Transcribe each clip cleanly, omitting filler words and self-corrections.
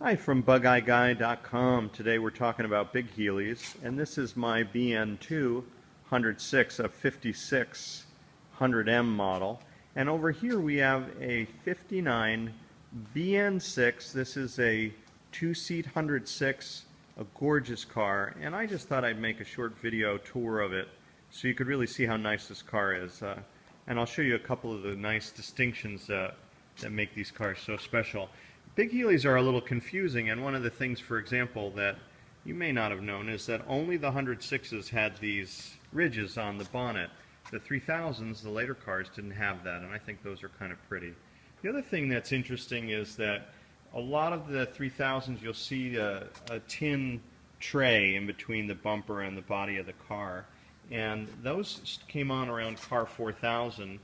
Hi, from BugEyeGuy.com. Today we're talking about big Heelys, and this is my BN2 106, a 56 100M model. And over here we have a 59 BN6. This is a two-seat 106, a gorgeous car, and I just thought I'd make a short video tour of it so you could really see how nice this car is. And I'll show you a couple of the nice distinctions that make these cars so special. Big Heelys are a little confusing, and one of the things, for example, that you may not have known is that only the 106s had these ridges on the bonnet. The 3000s, the later cars, didn't have that, and I think those are kind of pretty. The other thing that's interesting is that a lot of the 3000s, you'll see a tin tray in between the bumper and the body of the car, and those came on around car 4000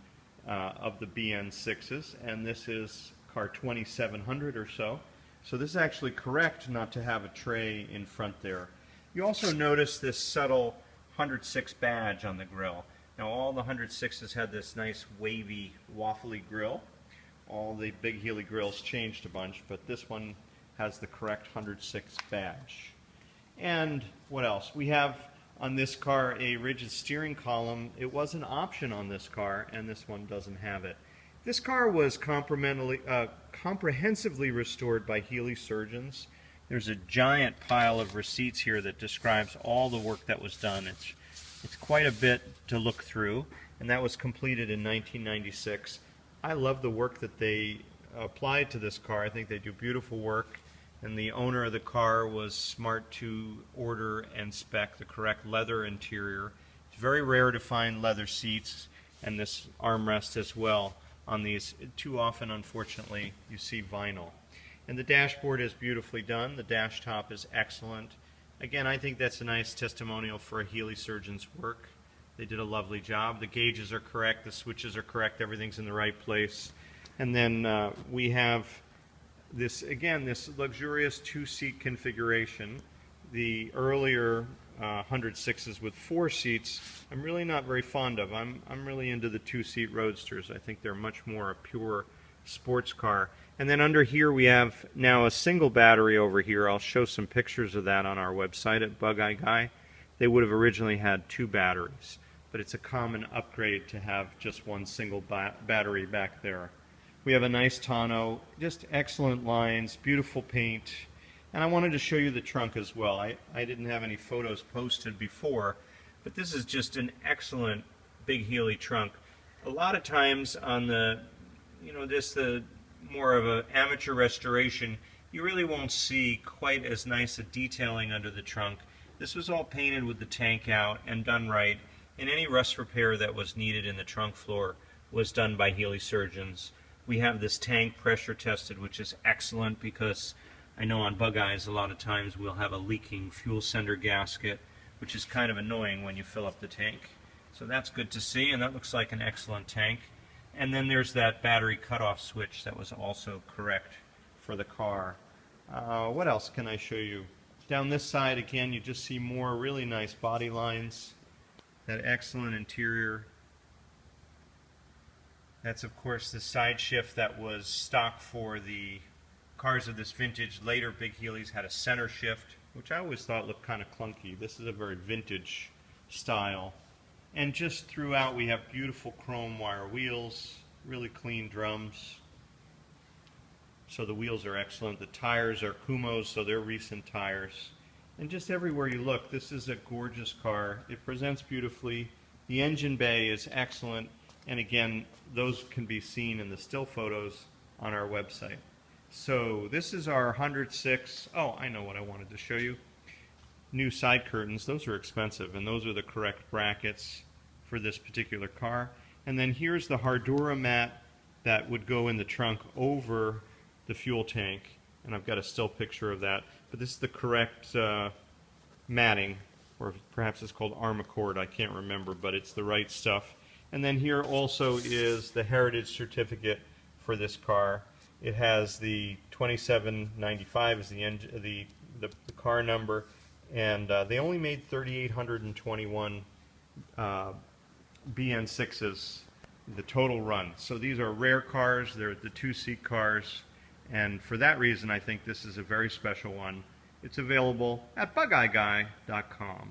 of the BN6s, and this is car 2700 or so. So this is actually correct not to have a tray in front there. You also notice this subtle 106 badge on the grille. Now all the 106s had this nice wavy, waffly grille. All the big Heeley grills changed a bunch, but this one has the correct 106 badge. And what else? We have on this car a rigid steering column. It was an option on this car, and this one doesn't have it. This car was comprehensively restored by Heeley surgeons. There's a giant pile of receipts here that describes all the work that was done. It's quite a bit to look through, and that was completed in 1996. I love the work that they applied to this car. I think they do beautiful work, and the owner of the car was smart to order and spec the correct leather interior. It's very rare to find leather seats and this armrest as well. On these, too often, unfortunately, you see vinyl. And the dashboard is beautifully done. The dash top is excellent. Again, I think that's a nice testimonial for a Heeley surgeon's work. They did a lovely job. The gauges are correct, the switches are correct, everything's in the right place. And then we have this, again, this luxurious two-seat configuration. The earlier 106s with 4 seats, I'm really not very fond of. I'm really into the two-seat roadsters. I think they're much more a pure sports car. And then under here we have now a single battery over here. I'll show some pictures of that on our website at Bug Eye Guy. They would have originally had 2 batteries, but it's a common upgrade to have just one single battery back there. We have a nice tonneau, just excellent lines, beautiful paint. And I wanted to show you the trunk as well. I didn't have any photos posted before, but this is just an excellent big Heeley trunk. A lot of times on the, the more of an amateur restoration, you really won't see quite as nice a detailing under the trunk. This was all painted with the tank out and done right, and any rust repair that was needed in the trunk floor was done by Heeley surgeons. We have this tank pressure tested, which is excellent because I know on Bug Eyes a lot of times we'll have a leaking fuel sender gasket, which is kind of annoying when you fill up the tank. So that's good to see, and that looks like an excellent tank. And then there's that battery cutoff switch that was also correct for the car. What else can I show you? Down this side again you just see more really nice body lines, that excellent interior. That's of course the side shift that was stock for the cars of this vintage. Later big Heelys had a center shift, which I always thought looked kind of clunky. This is a very vintage style. And just throughout we have beautiful chrome wire wheels, really clean drums. So the wheels are excellent. The tires are Kumho's, so they're recent tires. And just everywhere you look, this is a gorgeous car. It presents beautifully. The engine bay is excellent. And again, those can be seen in the still photos on our website. So this is our 106. Oh, I know what I wanted to show you. New side curtains. Those are expensive, and those are the correct brackets for this particular car. And then here's the Hardura mat that would go in the trunk over the fuel tank. And I've got a still picture of that. But this is the correct matting, or perhaps it's called Armacord. I can't remember, but it's the right stuff. And then here also is the heritage certificate for this car. It has the 2795 as the car number, and they only made 3,821 BN6s the total run. So these are rare cars. They're the two-seat cars, And for that reason, I think this is a very special one. It's available at bugeyeguy.com.